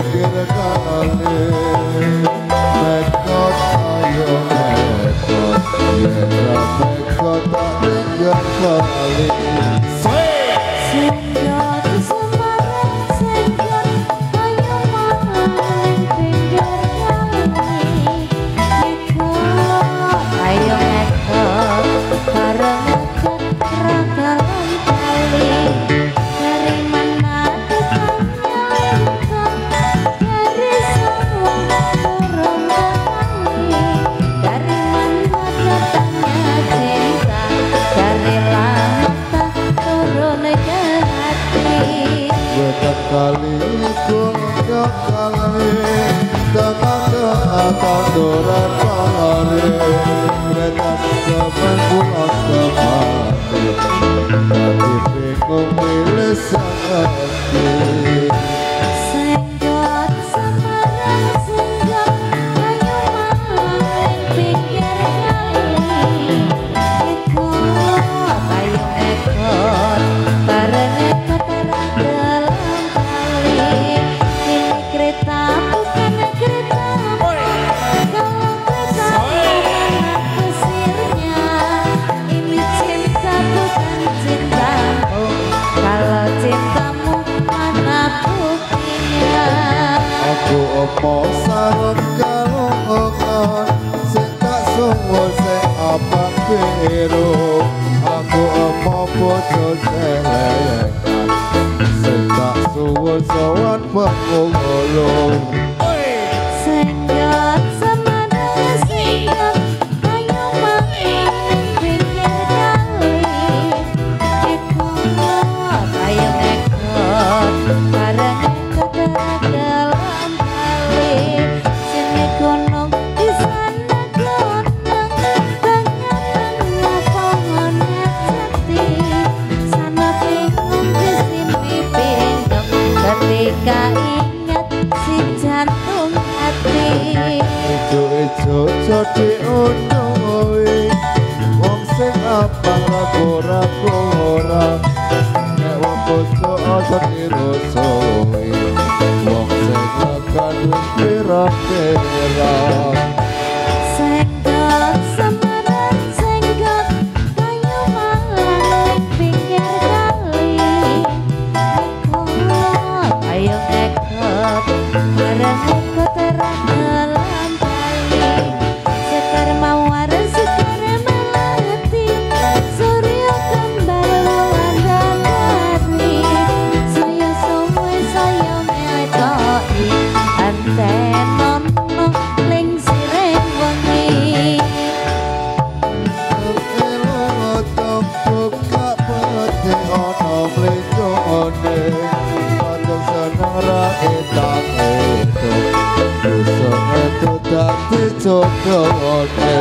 pinggir kali mekot ayo mekot yen ra mekot tak pinggir kali Senjot Semarang senjot ayo maling pinggir kali mekot ayo mekot bareng ragalan kali dari mana datangnya engkau dari semua burung kali dari mana datangnya cinta dari lama turun ke hati bedak kali kuda kali akan doran kali bedak sepen pulang kemati hati bingung milih sakti senjot Semarang senjot ayo maling pinggir kali ekot ayo ekot bareng ekot dalam kali ini kereta bukan kereta kalau kereta mana kusirnya ini cinta bukan cintamu kalau cintamu mana buktinya aku opo sarung kalungan sing tak sungguh sing apa biru aku opo bojo selekan sing tak sungguh sowan pengulung senjot Semarang senjot ayo maling pinggir kali ekot ayo ekot bareng ekot dalam kali sini gunung di sana gunung tengah-tengah pohon jati sana bingung di sini bingung ketika ingat si jantung hati ijo-ijo jadi unduhi wong sing abang ragu-ragu ora nek wong bojo aja dirusui wong sing lekan wis pira-pira senjot Semarang senjot ayo maling pinggir kali ekot ayo ekot bareng ekot dalam kali sekar mawar sekar melati surya kembar wulan dadani saya suwe saya metoi antenon ling sireng wengi buka peti ono mlejone padha seneng ra etang itu dadi jodohane